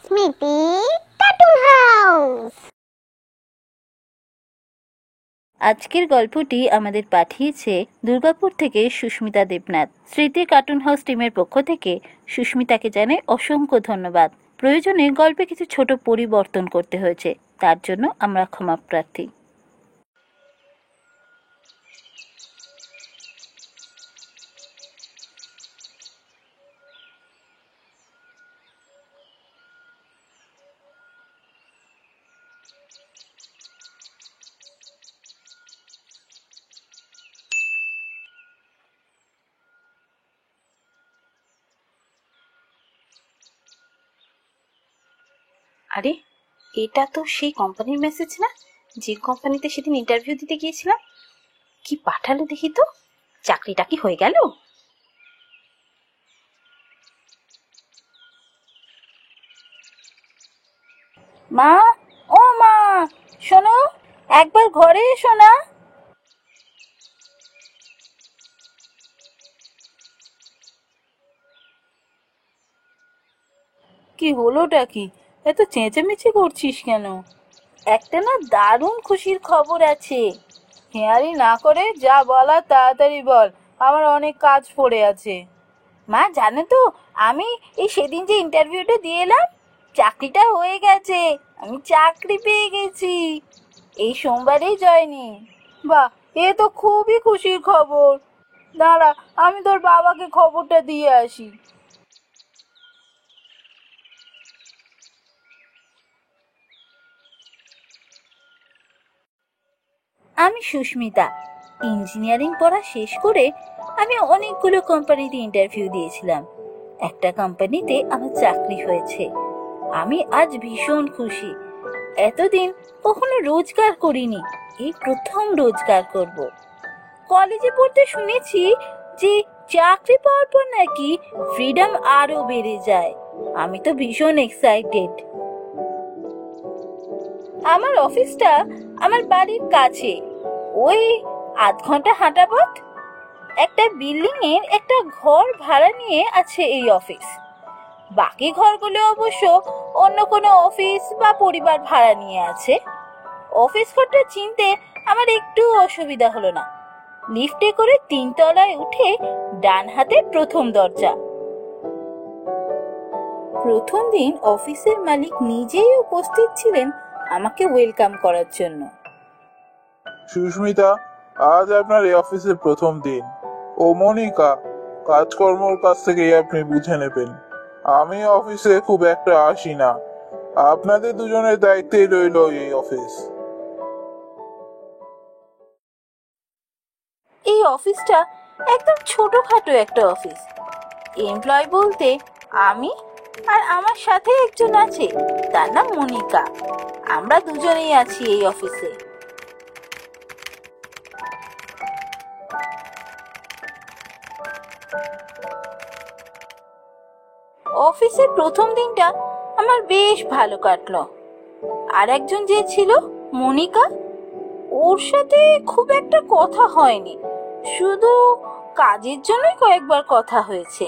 স্মৃতি cartoon house. আজকের গল্পটি আমাদের পাঠিয়েছে দুর্গাপুর থেকে সুস্মিতা দেবনাথ। স্মৃতি কার্টুন হাউস টিমের পক্ষ থেকে সুস্মিতাকে জানাই অসংখ্য ধন্যবাদ। প্রয়োজনে গল্পে কিছু ছোট পরিবর্তন করতে হয়েছে, তার জন্য আমরা ক্ষমা প্রার্থী। আরে, এটা তো সেই কোম্পানির মেসেজ না, যে কোম্পানিতে সেদিন ইন্টারভিউ দিতে গিয়েছিলাম। কি পাঠালো দেখি তো, চাকরিটা কি হয়ে গেল? মা, ও মা, শোনো, একবার ঘরে এসো না। কি হলোটা কি? এত চেঁচামেচি করছিস কেন? একটা না দারুণ খুশির খবর আছে। হেয়ারি না করে যা বলা তাড়াতাড়ি বল, আমার অনেক কাজ পড়ে আছে। মা জানো তো, আমি এই সেদিন যে ইন্টারভিউটা দিয়ে এলাম, চাকরিটা হয়ে গেছে। আমি চাকরি পেয়ে গেছি, এই সোমবারেই জয়েনিং। বাহ, এ তো খুবই খুশির খবর। দাঁড়া, আমি তোর বাবাকে খবরটা দিয়ে আসি। আমি সুস্মিতা। ইঞ্জিনিয়ারিং পড়া শেষ করে আমি অনেকগুলো কোম্পানিতে ইন্টারভিউ দিয়েছিলাম। একটা কোম্পানিতে আমার চাকরি হয়েছে। আমি আজ ভীষণ খুশি। এতদিন কখনো রোজগার করিনি, এই প্রথম রোজগার করব। কলেজে পড়তে শুনেছি যে চাকরি পাওয়ার পর নাকি ফ্রিডম আরো বেড়ে যায়। আমি তো ভীষণ এক্সাইটেড। আমার অফিসটা আমার বাড়ির কাছে, ওই আধ ঘন্টা হাঁটা পথ। একটা বিল্ডিং এর একটা ঘর ভাড়া নিয়ে আছে এই অফিস। বাকি ঘরগুলো অবশ্য অন্য কোনো অফিস বা পরিবার ভাড়া নিয়ে আছে। অফিস ঘরটা চিনতে আমার একটু অসুবিধা হলো না। লিফটে করে 3 তলায় উঠে ডান হাতে প্রথম দরজা। প্রথম দিন অফিসের মালিক নিজেই উপস্থিত ছিলেন আমাকে ওয়েলকাম করার জন্য। সুস্মিতা, আজ আপনার এই অফিসের প্রথম দিন। ও মনিকা, কাজকর্মর কাছ থেকেই আপনি বুঝে নেবেন। আমি অফিসে খুব একটা আসি না। আপনাদের দুজনের দায়িত্বেই রইল এই অফিস। এই অফিসটা একদম ছোটখাটো একটা অফিস। এমপ্লয় বলতে আমি আর আমার সাথে একজন আছে, তার নাম মনিকা। আমরা দুজনেই আছি এই অফিসে। অফিসের প্রথম দিনটা আমার বেশ ভালো কাটলো। আর একজন যে ছিল মনিকা, ওর সাথে খুব একটা কথা হয়নি, শুধু কাজের জন্যই কয়েকবার কথা হয়েছে।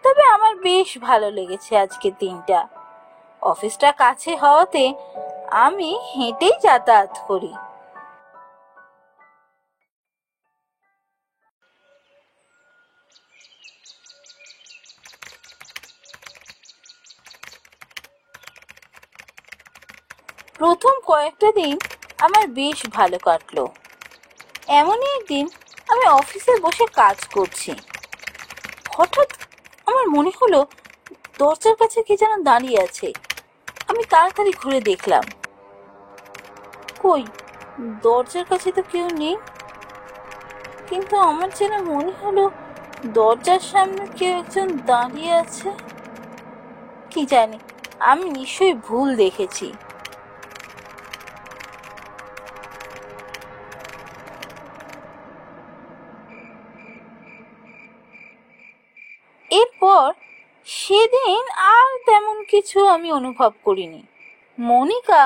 তবে আমার বেশ ভালো লেগেছে আজকের দিনটা। অফিসটা কাছে হওয়াতে আমি হেঁটেই যাতায়াত করি। প্রথম কয়েকটা দিন আমার বেশ ভালো কাটলো। এমনই একদিন আমি অফিসে বসে কাজ করছি, হঠাৎ আমার মনে হলো দরজার কাছে কে যেন দাঁড়িয়ে আছে। আমি তাড়াতাড়ি ঘুরে দেখলাম, কই, দরজার কাছে তো কেউ নেই। কিন্তু আমার যেন মনে হলো দরজার সামনে কেউ একজন দাঁড়িয়ে আছে। কি জানি, আমি নিশ্চয়ই ভুল দেখেছি। এরপর সেদিন আর তেমন কিছু আমি অনুভব করিনি। মনিকা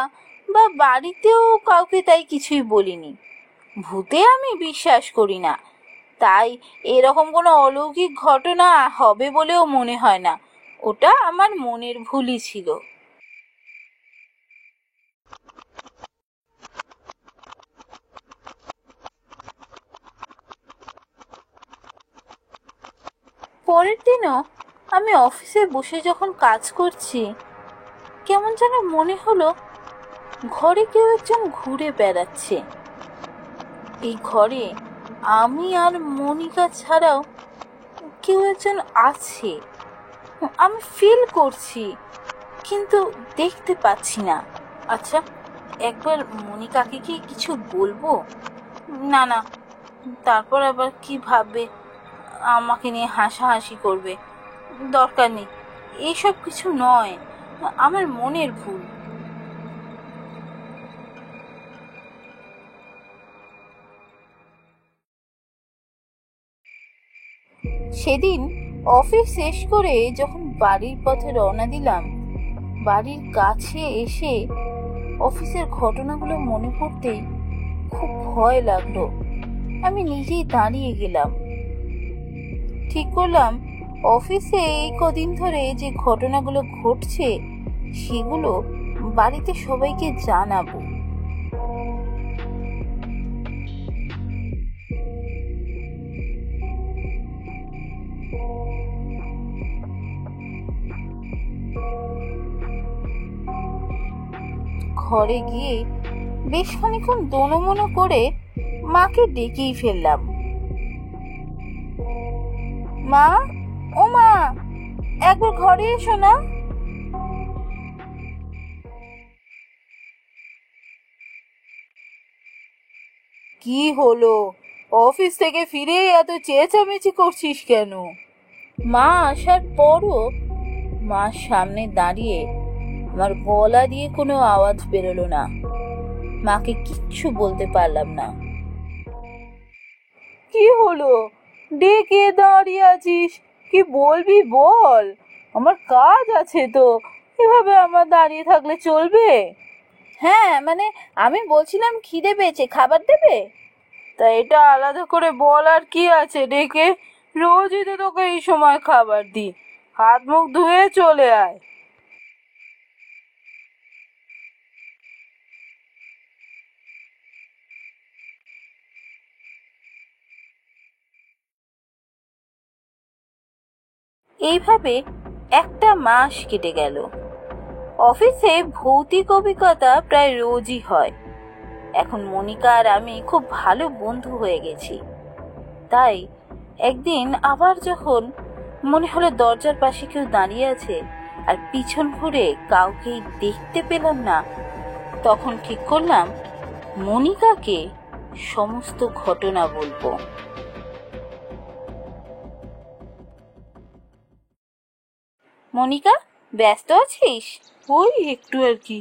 বা বাড়িতেও কাউকে তাই কিছুই বলিনি। ভূতে আমি বিশ্বাস করি না, তাই এরকম কোনো অলৌকিক ঘটনা হবে বলেও মনে হয় না। ওটা আমার মনের ভুলই ছিল। পরের দিনও আমি অফিসে বসে যখন কাজ করছি, কেমন যেন মনে হলো ঘরে কেউ একজন ঘুরে বেড়াচ্ছে। এই ঘরে আমি আর মনিকা ছাড়াও কেউ একজন আছে, আমি ফিল করছি, কিন্তু দেখতে পাচ্ছি না। আচ্ছা, একবার মনিকাকে কি কিছু বলবো? না না, তারপর আবার কি ভাববে, আমাকে নিয়ে হাসাহাসি করবে। দরকার নেই, এইসব কিছু নয়, আমার মনের ভুল। সেদিন অফিস শেষ করে যখন বাড়ির পথে রওনা দিলাম, বাড়ির কাছে এসে অফিসের ঘটনাগুলো মনে পড়তেই খুব ভয় লাগলো। আমি নিজেই দাঁড়িয়ে গেলাম। ঠিক করলাম অফিসে এই কদিন ধরে যে ঘটনাগুলো ঘটছে সেগুলো বাড়িতে সবাইকে জানাবো। ঘরে গিয়ে বেশ খানিক্ষণ দোনোমনো করে মাকে ডেকেই ফেললাম। মা, ও মা, একবার ঘরে এসো না। কি হলো, অফিস থেকে ফিরে এত চেঁচামেচি করছিস কেন? মা আসার পরও মার সামনে দাঁড়িয়ে আমার গলা দিয়ে কোনো আওয়াজ বেরোলো না। মাকে কিচ্ছু বলতে পারলাম না। কি হলো, ডেকে দাঁড়িয়ে আছিস, কি বলবি বল? আমার কাজ আছে তো, এভাবে আমার দাঁড়িয়ে থাকলে চলবে? হ্যাঁ, মানে আমি বলছিলাম খিদে পেয়েছে, খাবার দেবে? তা এটা আলাদা করে বল আর কি আছে ডেকে? রোজই তো তোকে এই সময় খাবার দিই, হাত মুখ ধুয়ে চলে আয়। এইভাবে একটা মাস কেটে গেল। অফিসে ভৌতিক অভিজ্ঞতা প্রায় রোজই হয়। এখন মনিকা আর আমি খুব ভালো বন্ধু হয়ে গেছি। তাই একদিন আবার যখন মনে হলো দরজার পাশে কেউ দাঁড়িয়ে আছে আর পিছন ঘুরে কাউকেই দেখতে পেলাম না, তখন ঠিক করলাম মনিকাকে সমস্ত ঘটনা বলবো। মনিকা, ব্যস্ত আছিস? ওই একটু আর কি।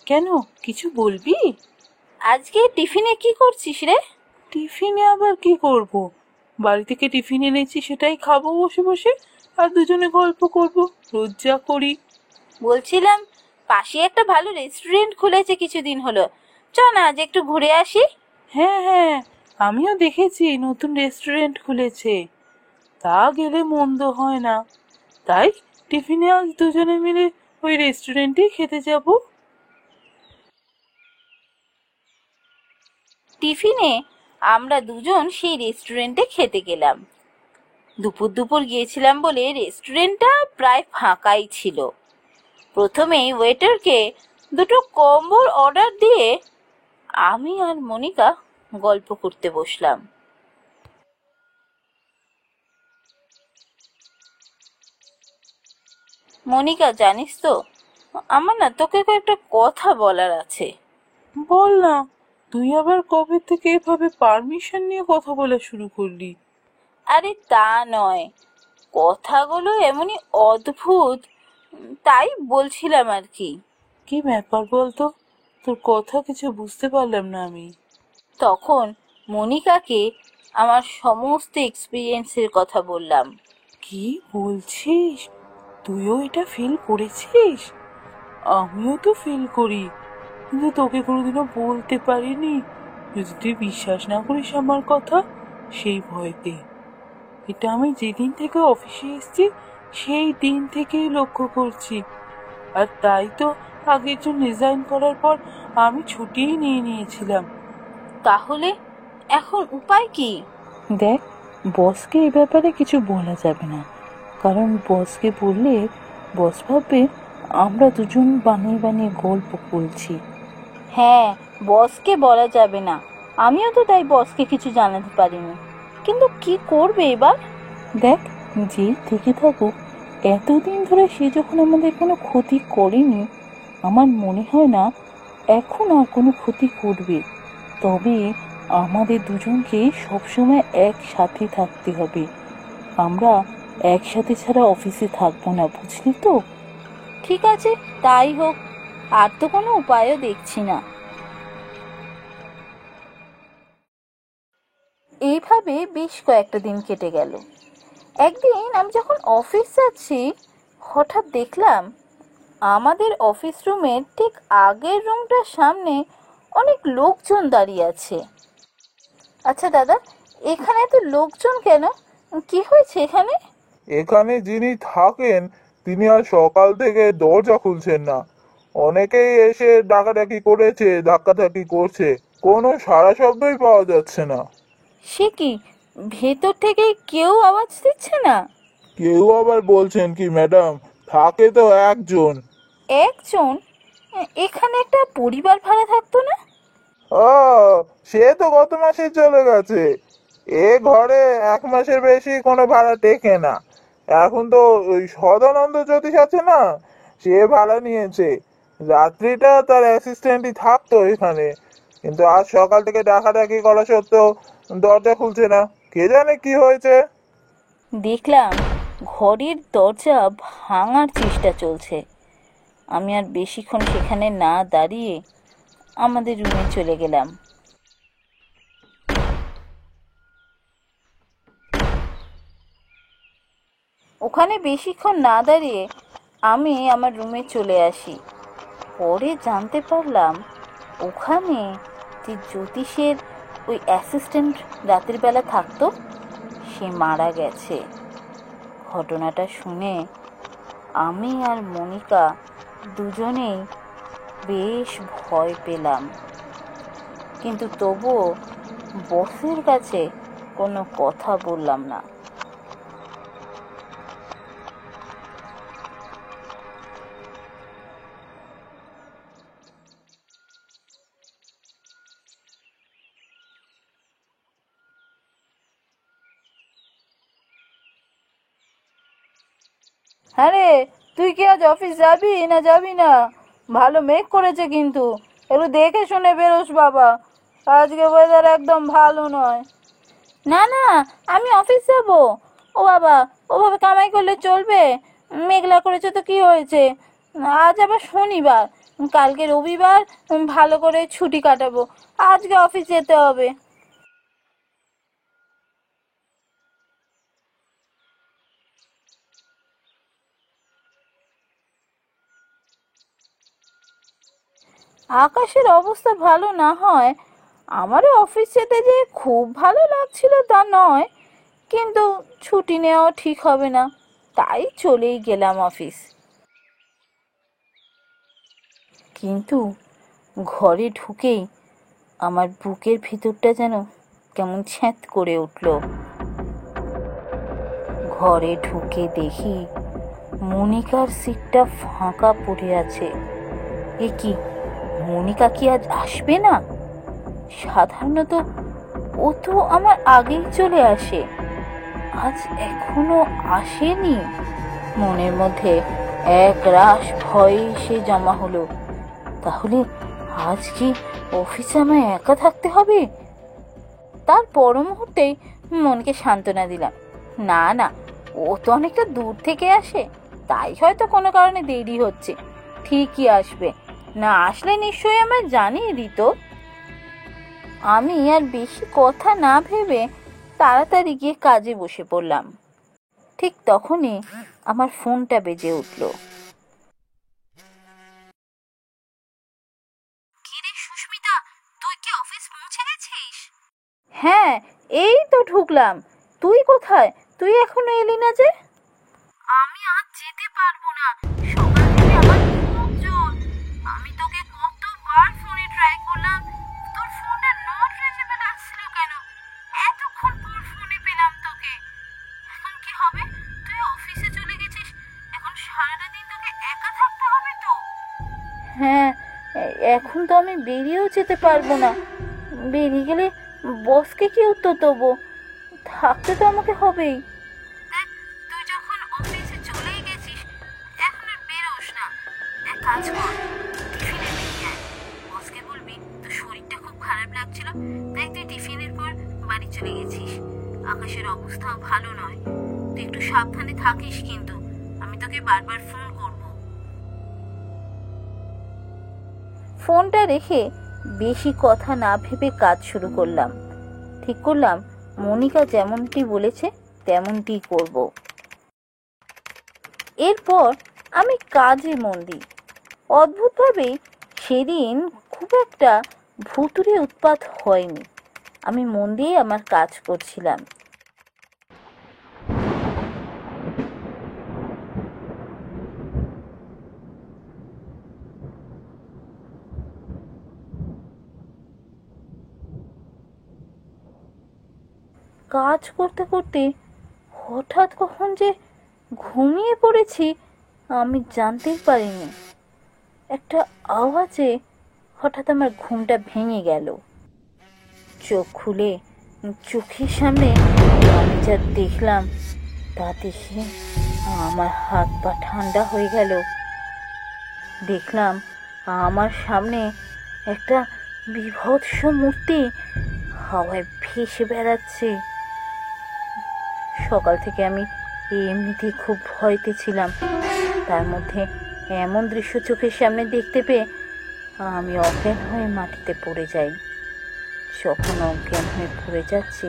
কেন, কিছু বলবি? আজকে টিফিনে কি করছিস রে? টিফিনে আবার কি করব? বাড়ি থেকে টিফিন এনেছি, সেটাই খাবো বসে বসে, আর দুজনে গল্প করব, রোজ যা করি। বলছিলাম পাশে একটা ভালো রেস্টুরেন্ট খুলেছে কিছুদিন হলো, চ না আজ একটু ঘুরে আসি। হ্যাঁ হ্যাঁ, আমিও দেখেছি নতুন রেস্টুরেন্ট খুলেছে, তা গেলে মন্দ হয় না। তাই টিফিনে আজ দুজনে মিলে ওই রেস্টুরেন্টেই খেতে যাব। টিফিনে আমরা দুজন সেই রেস্টুরেন্টে খেতে গেলাম। দুপুর দুপুর গিয়েছিলাম বলে রেস্টুরেন্টটা প্রায় ফাঁকাই ছিল। প্রথমে ওয়েটারকে দুটো কম্বোর অর্ডার দিয়ে আমি আর মনিকা গল্প করতে বসলাম। মনিকা, জানিস তো, আমার না তোকে একটা কথা বলার আছে। বল না, তুই আবার কবে থেকে এভাবে পারমিশন নিয়ে কথা বলা শুরু করলি? আরে তা নয়, কথাগুলো এমনই অদ্ভুত, তাই বলছিলাম আর কি। কি ব্যাপার বলতো, তোর কথা কিছু বুঝতে পারলাম না আমি। তখন মনিকাকে আমার সমস্ত এক্সপিরিয়েন্সের কথা বললাম। কি বলছিস, তুইও এটা ফিল করেছিস? আমিও তো ফিল করি, কিন্তু তোকে কোনোদিনও বলতে পারিনি। যদি তুই বিশ্বাস না করিস আমার কথা, সেই ভয়তে। এটা আমি যেদিন থেকে অফিসে এসেছি সেই দিন থেকেই লক্ষ্য করছি। আর তাই তো আগের জন রিজাইন করার পর আমি ছুটিই নিয়ে নিয়েছিলাম। তাহলে এখন উপায় কি? দেখ, বসকে এই ব্যাপারে কিছু বলা যাবে না, কারণ বসকে বললে বস ভাববে আমরা দুজন বানিয়ে বানিয়ে গল্প বলছি। হ্যাঁ, বসকে বলা যাবে না। আমিও তো তাই বসকে কিছু জানাতে পারিনি, কিন্তু কি করবে এবার? দেখ, যে থেকে থাকুক, এতদিন ধরে সে যখন আমাদের কোনো ক্ষতি করেনি, আমার মনে হয় না এখন আর কোনো ক্ষতি করবে। তবে আমাদের দুজনকে সবসময় একসাথে থাকতে হবে। আমরা একসাথে ছাড়া অফিসে থাকবো না, বুঝলি তো? ঠিক আছে, তাই হোক। আর তো কোনো উপায়ও দেখছি না। এইভাবে বেশ কয়েকটা দিন কেটে গেল। একদিন আমি যখন অফিস যাচ্ছি, হঠাৎ দেখলাম আমাদের অফিস রুমের ঠিক আগের রুমটার সামনে অনেক লোকজন দাঁড়িয়ে আছে। আচ্ছা দাদা, এখানে এত লোকজন কেন? কি হয়েছে এখানে? এখানে যিনি থাকেন তিনি আর সকাল থেকে দরজা খুলছেন না। অনেকেই এসে ডাকাডাকি করেছে, ধাক্কাধাক্কি করছে, কোনো সাড়া শব্দই পাওয়া যাচ্ছে না। সে কি, ভেতর থেকে কেউ আওয়াজ দিচ্ছে না? কেউ আবার বলছেন কি ম্যাডাম, থাকে তো একজন। একজন? এখানে একটা পরিবার ভাড়া থাকতো না? ও, সে তো গত মাসে চলে গেছে। এ ঘরে 1 মাসের বেশি কোনো ভাড়া টেকে না। এখন তো ওই সদানন্দ জ্যোতিষ আছে না, সে ভাড়া নিয়েছে। রাত্রিটা তার অ্যাসিস্ট্যান্টই থাকতো এখানে, কিন্তু আজ সকাল থেকে ডাকাডাকি করা সত্ত্বেও দরজা খুলছে না। কে জানে কি হয়েছে। দেখলাম ঘরের দরজা ভাঙার চেষ্টা চলছে। আমি আর বেশিক্ষণ সেখানে না দাঁড়িয়ে আমাদের রুমে চলে গেলাম। ওখানে বেশিক্ষণ না দাঁড়িয়ে আমি আমার রুমে চলে আসি। পরে জানতে পারলাম ওখানে যে জ্যোতিষের ওই অ্যাসিস্ট্যান্ট রাতের বেলা থাকতো, সে মারা গেছে। ঘটনাটা শুনে আমি আর মনিকা দুজনেই বেশ ভয় পেলাম, কিন্তু তবুও বসের কাছে কোনো কথা বললাম না। হ্যাঁ রে, তুই কি আজ অফিস যাবি না যাবি না? ভালো মেঘ করেছে কিন্তু, একটু দেখে শুনে বেরোস বাবা। আজকে ওয়েদার একদম ভালো নয়। না না, আমি অফিস যাব। ও বাবা, ওভাবে কামাই করলে চলবে? মেঘলা করেছে তো কি হয়েছে? আজ আবার শনিবার, কালকে রবিবার, ভালো করে ছুটি কাটাবো। আজকে অফিস যেতে হবে। আকাশের অবস্থা ভালো না হয় আমারও অফিস যেতে যে খুব ভালো লাগছিল তা নয়, কিন্তু ছুটি নেওয়াও ঠিক হবে না, তাই চলেই গেলাম অফিস। কিন্তু ঘরে ঢুকেই আমার বুকের ভিতরটা যেন কেমন ছ্যাঁত করে উঠল। ঘরে ঢুকে দেখি মনিকার সিটটা ফাঁকা পড়ে আছে। এ কি, মনিকা কি আজ আসবে না? সাধারণত ও তো আমার আগেই চলে আসে, আজ এখনো আসেনি। মনের মধ্যে এক রাশ ভয় এসে জমা হলো। তাহলে আজ কি অফিসে আমায় একা থাকতে হবে? তার পর মুহূর্তেই মনকে সান্ত্বনা দিলাম, না না, ও তো অনেকটা দূর থেকে আসে, তাই হয়তো কোনো কারণে দেরি হচ্ছে। ঠিকই আসবে, না আসলে নিশ্চয়ই আমায় জানিয়ে দিত। আমি আর বেশি কথা না ভেবে তাড়াতাড়ি গিয়ে কাজে বসে পড়লাম। ঠিক তখনই আমার ফোনটা বেজে উঠল। কিরে সুস্মিতা, তুই কি অফিস পৌঁছে গেছিস? হ্যাঁ, এই তো ঢুকলাম। তুই কোথায়? তুই এখনো এলি না যে? আমি আজ যেতে পারবো না, সকাল থেকে আমার খুব জ্বর। আমি তোকে কতবার ফোনে ট্রাই করলাম, তোর ফোনটা নট রিচেবল আসছিল কেন? এতক্ষণ পর ফোনে পেলাম তোকে। এখন কি হবে? তুই অফিসে চলে হ্যাঁ, এখন তো আমি বেরিয়েও যেতে পারবো না। বেরিয়ে গেলে বসকে কি উত্তর দেবো? থাকতে তো আমাকে হবেই। তুই যখন অফিসে চলেই গেছিস, এখন আর বেরোস না। এক কাজ কর, টিফিনে নিয়ে আয়। বসকে বলবি তোর শরীরটা খুব খারাপ লাগছিল, তাই তুই টিফিনের পর বাড়ি চলে গেছিস। আকাশের অবস্থাও ভালো নয়, তুই একটু সাবধানে থাকিস কিন্তু। আমি তোকে বারবার ফোন করব। ফোনটা রেখে বেশি কথা না ভেবে কাজ শুরু করলাম। ঠিক করলাম মনিকা যেমনটি বলেছে তেমনটি করব। এরপর আমি কাজে মন দিই। অদ্ভুতভাবে সেদিন খুব একটা ভুতুড়ে উৎপাত হয়নি। আমি মন দিয়ে আমার কাজ করছিলাম। কাজ করতে করতে হঠাৎ কখন যে ঘুমিয়ে পড়েছি আমি জানতেই পারিনি। একটা আওয়াজে হঠাৎ আমার ঘুমটা ভেঙে গেল। চোখ খুলে চোখের সামনে আমি যা দেখলাম তা দেখে আমার হাত পা ঠান্ডা হয়ে গেল। দেখলাম আমার সামনে একটা বীভৎস মূর্তি হাওয়ায় ভেসে বেড়াচ্ছে। সকাল থেকে আমি এমনিতেই খুব ভয়তে ছিলাম, তার মধ্যে এমন দৃশ্য চোখের সামনে দেখতে পেয়ে আমি অজ্ঞান হয়ে মাটিতে পড়ে যাই। যখন অজ্ঞান হয়ে পড়ে যাচ্ছি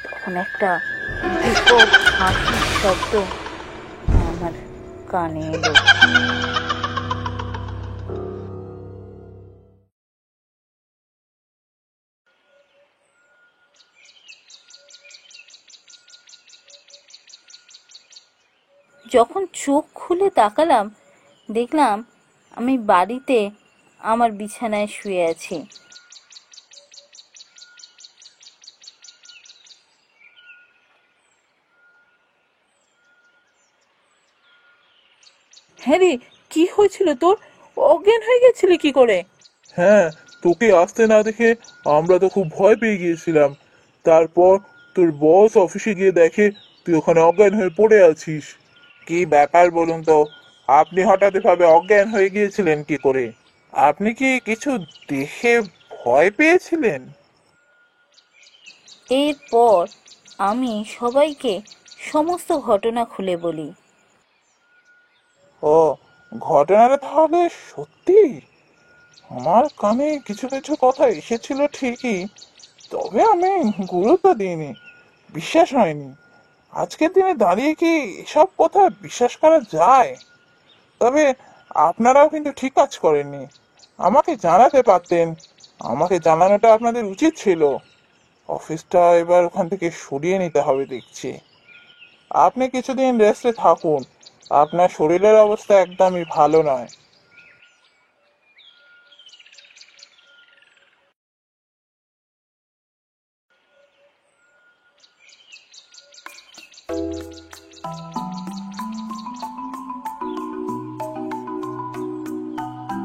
তখন একটা বিকট হাসির শব্দ আমার কানে এলো। যখন চোখ খুলে তাকালাম দেখলাম আমি বাড়িতে আমার বিছানায় শুয়ে আছি। হ্যাঁ রে, কি হয়েছিল তোর? অজ্ঞান হয়ে গেছিলি কি করে? হ্যাঁ, তোকে আসতে না দেখে আমরা তো খুব ভয় পেয়ে গিয়েছিলাম। তারপর তোর বস অফিসে গিয়ে দেখে তুই ওখানে অজ্ঞান হয়ে পড়ে আছিস। কি ব্যাপার বলুন তো, আপনি হঠাৎ এভাবে অজ্ঞান হয়ে গিয়েছিলেন কি করে? আপনি কি কিছু দেখে ভয় পেয়েছিলেন? এরপর আমি সবাইকে সমস্ত ঘটনা খুলে বলি। ও, ঘটনাটা তাহলে সত্যি? আমার কানে কিছু কিছু কথা এসেছিল ঠিকই, তবে আমি গুরুত্ব দিইনি, বিশ্বাস হয়নি। আজকের দিনে দাঁড়িয়ে কি এসব কথা বিশ্বাস করা যায়? তবে আপনারাও কিন্তু ঠিক কাজ করেননি, আমাকে জানাতে পারতেন। আমাকে জানানোটা আপনাদের উচিত ছিল। অফিসটা এবার ওখান থেকে সরিয়ে নিতে হবে দেখছি। আপনি কিছুদিন রেস্টে থাকুন, আপনার শরীরের অবস্থা একদমই ভালো নয়।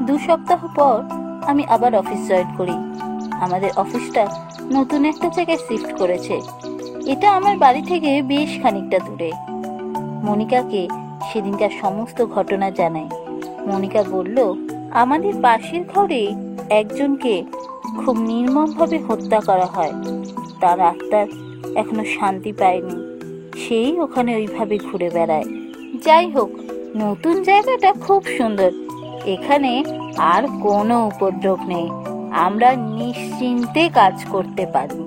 দু সপ্তাহ পর আমি আবার অফিস জয়েন করি। আমাদের অফিসটা নতুন একটা জায়গায় শিফট করেছে। এটা আমার বাড়ি থেকে বেশ খানিকটা দূরে। মনিকাকে সেদিনকার সমস্ত ঘটনা জানাই। মনিকা বলল, আমাদের পাশের ঘরে একজনকে খুব নির্মমভাবে হত্যা করা হয়। তার আত্মার এখনো শান্তি পায়নি, সেই ওখানে ওইভাবে ঘুরে বেড়ায়। যাই হোক, নতুন জায়গাটা খুব সুন্দর। এখানে আর কোনো উপদ্রব নেই, আমরা নিশ্চিন্তে কাজ করতে পারি।